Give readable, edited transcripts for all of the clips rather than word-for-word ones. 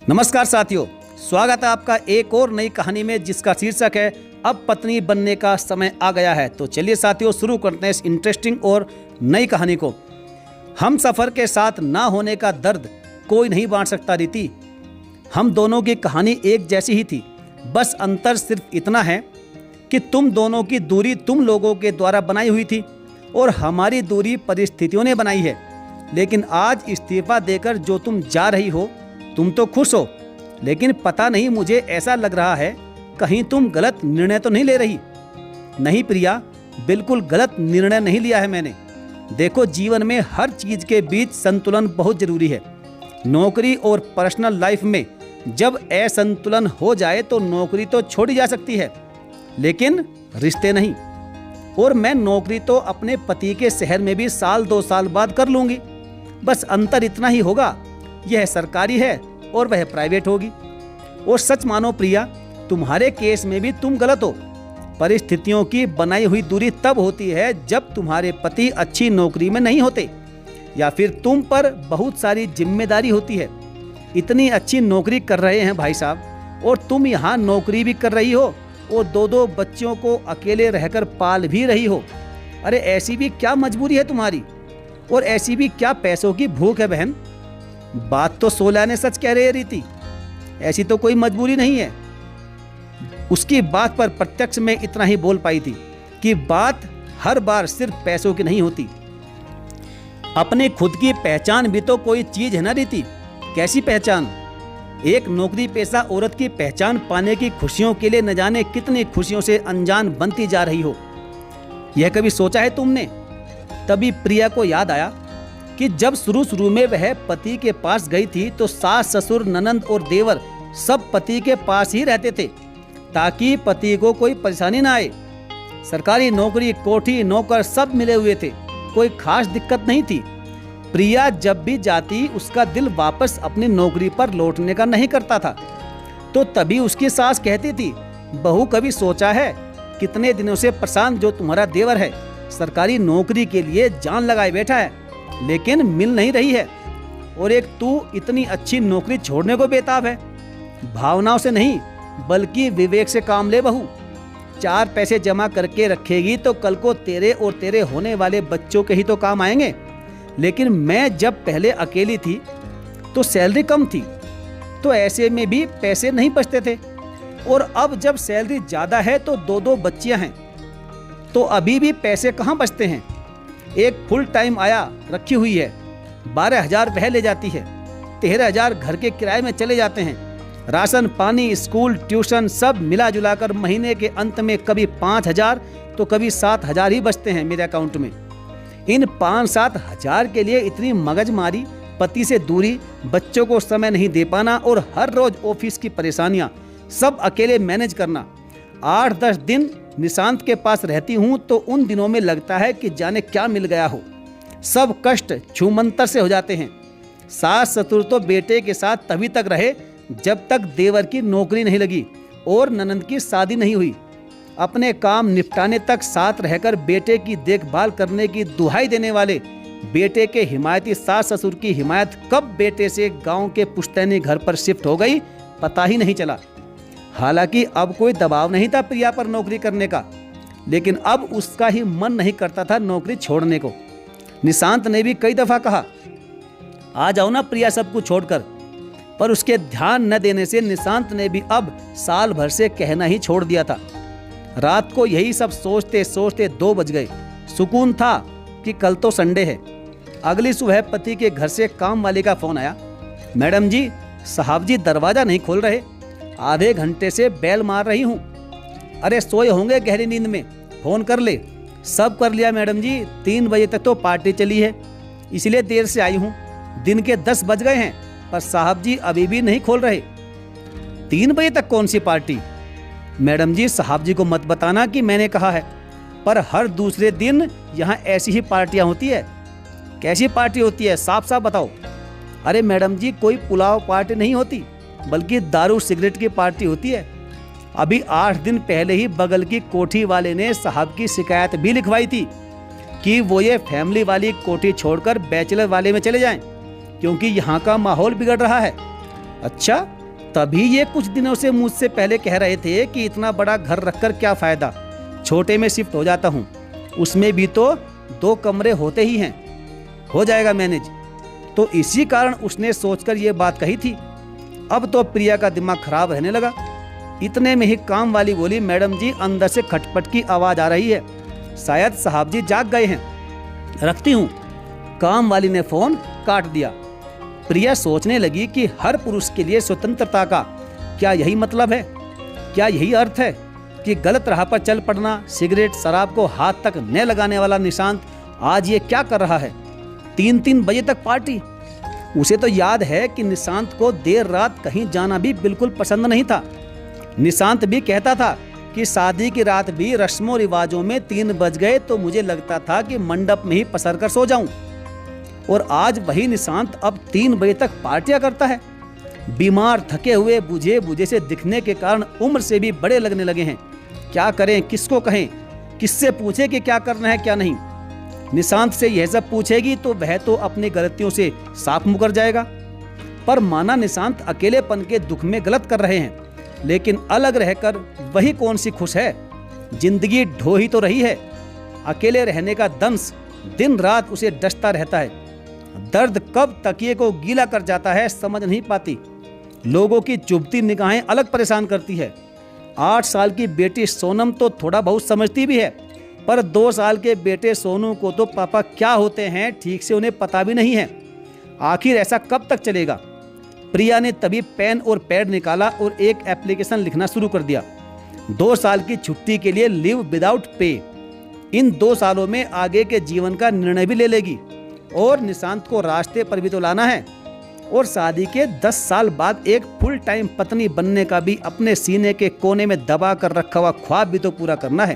नमस्कार साथियों, स्वागत है आपका एक और नई कहानी में जिसका शीर्षक है अब पत्नी बनने का समय आ गया है। तो चलिए साथियों, शुरू करते हैं इस इंटरेस्टिंग और नई कहानी को। हम सफ़र के साथ ना होने का दर्द कोई नहीं बांट सकता रीति। हम दोनों की कहानी एक जैसी ही थी, बस अंतर सिर्फ इतना है कि तुम दोनों की दूरी तुम लोगों के द्वारा बनाई हुई थी और हमारी दूरी परिस्थितियों ने बनाई है। लेकिन आज इस्तीफा देकर जो तुम जा रही हो, तुम तो खुश हो, लेकिन पता नहीं, मुझे ऐसा लग रहा है कहीं तुम गलत निर्णय तो नहीं ले रही। नहीं प्रिया, बिल्कुल गलत निर्णय नहीं लिया है मैंने। देखो, जीवन में हर चीज के बीच संतुलन बहुत जरूरी है। नौकरी और पर्सनल लाइफ में जब असंतुलन हो जाए तो नौकरी तो छोड़ी जा सकती है, लेकिन रिश्ते नहीं। और मैं नौकरी तो अपने पति के शहर में भी साल 2 साल बाद कर लूंगी। बस अंतर इतना ही होगा, यह सरकारी है और वह प्राइवेट होगी। और सच मानो प्रिया, तुम्हारे केस में भी तुम गलत हो। परिस्थितियों की बनाई हुई दूरी तब होती है जब तुम्हारे पति अच्छी नौकरी में नहीं होते या फिर तुम पर बहुत सारी जिम्मेदारी होती है। इतनी अच्छी नौकरी कर रहे हैं भाई साहब, और तुम यहाँ नौकरी भी कर रही हो और 2-2 बच्चों को अकेले रहकर पाल भी रही हो। अरे ऐसी भी क्या मजबूरी है तुम्हारी, और ऐसी भी क्या पैसों की भूख है बहन। बात तो सोला ने सच कह रही है रीति, ऐसी तो कोई मजबूरी नहीं है। उसकी बात पर प्रत्यक्ष में इतना ही बोल पाई थी कि बात हर बार सिर्फ पैसों की नहीं होती। अपने खुद की पहचान भी तो कोई चीज है ना रीति। कैसी पहचान? एक नौकरी पेशा औरत की पहचान पाने की खुशियों के लिए न जाने कितनी खुशियों से अनजान बनती जा रही हो। यह कभी सोचा है तुमने? तभी प्रिया को याद आया कि जब शुरू में वह पति के पास गई थी तो सास, ससुर, ननंद और देवर सब पति के पास ही रहते थे ताकि पति को कोई परेशानी ना आए। सरकारी नौकरी, कोठी, नौकर सब मिले हुए थे, कोई खास दिक्कत नहीं थी। प्रिया जब भी जाती उसका दिल वापस अपनी नौकरी पर लौटने का नहीं करता था। तो तभी उसकी सास कहती थी, बहू कभी सोचा है कितने दिनों से प्रशांत जो तुम्हारा देवर है सरकारी नौकरी के लिए जान लगाए बैठा है, लेकिन मिल नहीं रही है, और एक तू इतनी अच्छी नौकरी छोड़ने को बेताब है। भावनाओं से नहीं बल्कि विवेक से काम ले बहू। 4 पैसे जमा करके रखेगी तो कल को तेरे और तेरे होने वाले बच्चों के ही तो काम आएंगे। लेकिन मैं जब पहले अकेली थी तो सैलरी कम थी, तो ऐसे में भी पैसे नहीं बचते थे, और अब जब सैलरी ज्यादा है तो 2-2 बच्चियां हैं तो अभी भी पैसे कहाँ बचते हैं। एक फुल टाइम आया रखी हुई है, 12,000 वह ले जाती है, 13,000 घर के किराए में चले जाते हैं। राशन पानी, स्कूल, ट्यूशन सब मिला जुलाकर महीने के अंत में कभी 5,000 तो कभी 7,000 ही बचते हैं मेरे अकाउंट में। इन 5-7 हज़ार के लिए इतनी मगजमारी, पति से दूरी, बच्चों को समय नहीं दे पाना और हर रोज ऑफिस की परेशानियां सब अकेले मैनेज करना। 8-10 दिन निशांत के पास रहती हूँ तो उन दिनों में लगता है कि जाने क्या मिल गया हो। सब कष्ट छूमंतर से हो जाते हैं। सास ससुर तो बेटे के साथ तभी तक रहे जब तक देवर की नौकरी नहीं लगी और ननंद की शादी नहीं हुई। अपने काम निपटाने तक साथ रहकर बेटे की देखभाल करने की दुहाई देने वाले बेटे के हिमायती सास ससुर की हिमायत कब बेटे से गांव के पुश्तैनी घर पर शिफ्ट हो गई पता ही नहीं चला। हालांकि अब कोई दबाव नहीं था प्रिया पर नौकरी करने का, लेकिन अब उसका ही मन नहीं करता था नौकरी छोड़ने को। निशांत ने भी कई दफा कहा, आ जाओ ना प्रिया सब कुछ छोड़कर, पर उसके ध्यान न देने से निशांत ने भी अब साल भर से कहना ही छोड़ दिया था। रात को यही सब सोचते सोचते 2 बज गए। सुकून था कि कल तो संडे है। अगली सुबह पति के घर से काम वाले का फोन आया, मैडम जी, साहब जी दरवाजा नहीं खोल रहे, आधे घंटे से बेल मार रही हूँ। अरे सोए होंगे गहरी नींद में, फोन कर ले। सब कर लिया मैडम जी, 3 बजे तक तो पार्टी चली है, इसलिए देर से आई हूँ। दिन के 10 बज गए हैं पर साहब जी अभी भी नहीं खोल रहे। 3 बजे तक कौन सी पार्टी? मैडम जी साहब जी को मत बताना कि मैंने कहा है, पर हर दूसरे दिन यहाँ ऐसी ही पार्टियाँ होती है। कैसी पार्टी होती है, साफ साफ बताओ। अरे मैडम जी, कोई पुलाव पार्टी नहीं होती, बल्कि दारू सिगरेट की पार्टी होती है। अभी 8 दिन पहले ही बगल की कोठी वाले ने साहब की शिकायत भी लिखवाई थी कि वो ये फैमिली वाली कोठी छोड़कर बैचलर वाले में चले जाएं, क्योंकि यहाँ का माहौल बिगड़ रहा है। अच्छा, तभी ये कुछ दिनों से मुझसे पहले कह रहे थे कि इतना बड़ा घर रखकर क्या फ़ायदा, छोटे में शिफ्ट हो जाता हूँ, उसमें भी तो 2 कमरे होते ही हैं, हो जाएगा मैनेज। तो इसी कारण उसने सोचकर ये बात कही थी। अब तो प्रिया का दिमाग खराब रहने लगा। इतने में ही काम वाली बोली, मैडम जी अंदर से खटपट की आवाज़ आ रही है, शायद साहब जी जाग गए हैं, रखती हूँ। काम वाली ने फ़ोन काट दिया। प्रिया सोचने लगी कि हर पुरुष के लिए स्वतंत्रता का क्या यही मतलब है, क्या यही अर्थ है कि गलत राह पर चल पड़ना। सिगरेट शराब को हाथ तक न लगाने वाला निशांत आज ये क्या कर रहा है, 3-3 बजे तक पार्टी। उसे तो याद है कि निशांत को देर रात कहीं जाना भी बिल्कुल पसंद नहीं था। निशांत भी कहता था कि शादी की रात भी रस्मों रिवाजों में 3 बज गए तो मुझे लगता था कि मंडप में ही पसर कर सो जाऊं। और आज वही निशांत अब 3 बजे तक पार्टियां करता है। बीमार, थके हुए, बुझे बुझे से दिखने के कारण उम्र से भी बड़े लगने लगे हैं। क्या करें, किसको कहें, किससे पूछे कि क्या करना है क्या नहीं। निशांत से यह सब पूछेगी तो वह तो अपनी गलतियों से साफ मुकर जाएगा। पर माना निशांत अकेलेपन के दुख में गलत कर रहे हैं, लेकिन अलग रहकर वही कौन सी खुश है। जिंदगी ढो ही तो रही है। अकेले रहने का दंश दिन रात उसे डसता रहता है। दर्द कब तकिए को गीला कर जाता है समझ नहीं पाती। लोगों की चुभती निगाहें अलग परेशान करती है। 8 साल की बेटी सोनम तो थोड़ा बहुत समझती भी है, पर 2 साल के बेटे सोनू को तो पापा क्या होते हैं ठीक से उन्हें पता भी नहीं है। आखिर ऐसा कब तक चलेगा। प्रिया ने तभी पेन और पैड निकाला और एक एप्लीकेशन लिखना शुरू कर दिया। 2 साल की छुट्टी के लिए लीव विदाउट पे। इन 2 सालों में आगे के जीवन का निर्णय भी ले लेगी और निशांत को रास्ते पर भी तो लाना है। और शादी के 10 साल बाद एक फुल टाइम पत्नी बनने का भी अपने सीने के कोने में दबा कर रखा हुआ ख्वाब भी तो पूरा करना है।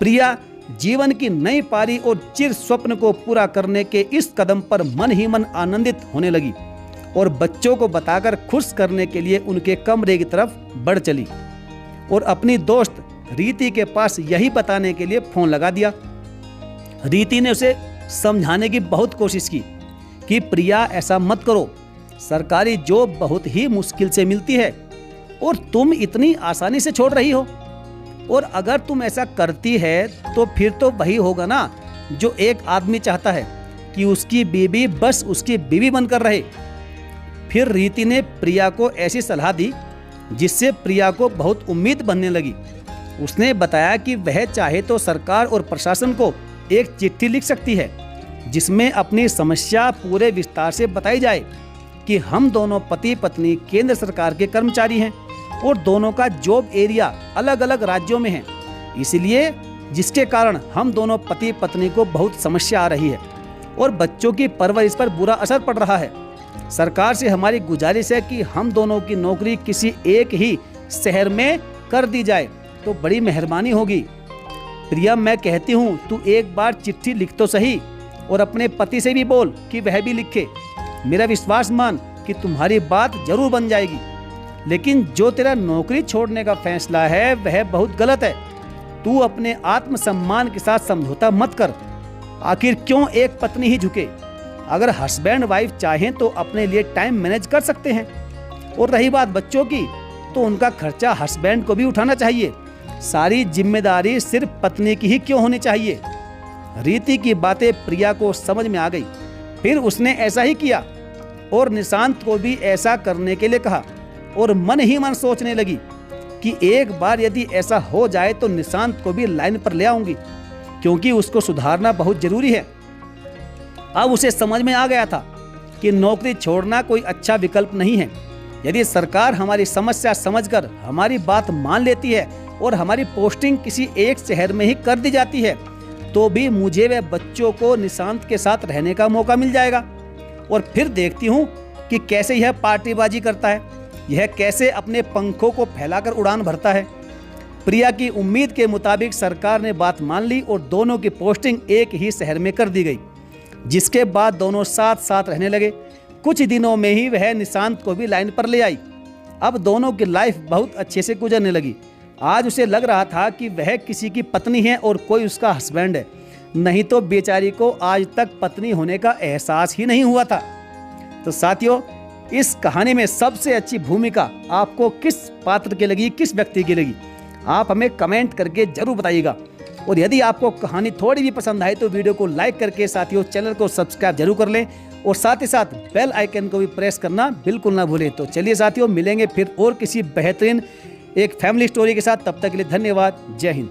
प्रिया जीवन की नई पारी और चिर स्वप्न को पूरा करने के इस कदम पर मन ही मन आनंदित होने लगी और बच्चों को बताकर खुश करने के लिए उनके कमरे की तरफ बढ़ चली और अपनी दोस्त रीति के पास यही बताने के लिए फोन लगा दिया। रीति ने उसे समझाने की बहुत कोशिश की कि प्रिया ऐसा मत करो, सरकारी जॉब बहुत ही मुश्किल से मिलती है और तुम इतनी आसानी से छोड़ रही हो। और अगर तुम ऐसा करती है तो फिर तो वही होगा ना जो एक आदमी चाहता है कि उसकी बीवी बस उसकी बीवी बनकर रहे। फिर रीति ने प्रिया को ऐसी सलाह दी जिससे प्रिया को बहुत उम्मीद बनने लगी। उसने बताया कि वह चाहे तो सरकार और प्रशासन को एक चिट्ठी लिख सकती है जिसमें अपनी समस्या पूरे विस्तार से बताई जाए कि हम दोनों पति पत्नी केंद्र सरकार के कर्मचारी हैं और दोनों का जॉब एरिया अलग अलग राज्यों में है, इसलिए जिसके कारण हम दोनों पति पत्नी को बहुत समस्या आ रही है और बच्चों की परवरिश पर बुरा असर पड़ रहा है। सरकार से हमारी गुजारिश है कि हम दोनों की नौकरी किसी एक ही शहर में कर दी जाए तो बड़ी मेहरबानी होगी। प्रिया, मैं कहती हूँ तू एक बार चिट्ठी लिख तो सही और अपने पति से भी बोल कि वह भी लिखे। मेरा विश्वास मान कि तुम्हारी बात जरूर बन जाएगी। लेकिन जो तेरा नौकरी छोड़ने का फैसला है वह बहुत गलत है। तू अपने आत्मसम्मान के साथ समझौता मत कर। आखिर क्यों एक पत्नी ही झुके। अगर हस्बैंड वाइफ चाहें तो अपने लिए टाइम मैनेज कर सकते हैं। और रही बात बच्चों की, तो उनका खर्चा हस्बैंड को भी उठाना चाहिए। सारी जिम्मेदारी सिर्फ पत्नी की ही क्यों होनी चाहिए। रीति की बातें प्रिया को समझ में आ गई। फिर उसने ऐसा ही किया और निशांत को भी ऐसा करने के लिए कहा और मन ही मन सोचने लगी कि एक बार यदि ऐसा हो जाए तो निशांत को भी लाइन पर ले आऊंगी, क्योंकि उसको सुधारना बहुत जरूरी है। अब उसे समझ में आ गया था कि नौकरी छोड़ना कोई अच्छा विकल्प नहीं है। यदि सरकार हमारी समस्या समझकर हमारी बात मान लेती है और हमारी पोस्टिंग किसी एक शहर में ही कर दी जाती है तो भी मुझे व बच्चों को निशांत के साथ रहने का मौका मिल जाएगा। और फिर देखती हूँ कि कैसे यह पार्टीबाजी करता है, यह कैसे अपने पंखों को फैलाकर उड़ान भरता है। प्रिया की उम्मीद के मुताबिक सरकार ने बात मान ली और दोनों की पोस्टिंग एक ही शहर में कर दी गई, जिसके बाद दोनों साथ साथ रहने लगे। कुछ दिनों में ही वह निशांत को भी लाइन पर ले आई। अब दोनों की लाइफ बहुत अच्छे से गुजरने लगी। आज उसे लग रहा था कि वह किसी की पत्नी है और कोई उसका हस्बैंड है, नहीं तो बेचारी को आज तक पत्नी होने का एहसास ही नहीं हुआ था। तो साथियों, इस कहानी में सबसे अच्छी भूमिका आपको किस पात्र की लगी, किस व्यक्ति की लगी, आप हमें कमेंट करके जरूर बताइएगा। और यदि आपको कहानी थोड़ी भी पसंद आए तो वीडियो को लाइक करके साथियों चैनल को सब्सक्राइब जरूर कर लें और साथ ही साथ बेल आइकन को भी प्रेस करना बिल्कुल ना भूलें। तो चलिए साथियों, मिलेंगे फिर और किसी बेहतरीन एक फैमिली स्टोरी के साथ। तब तक के लिए धन्यवाद। जय हिंद।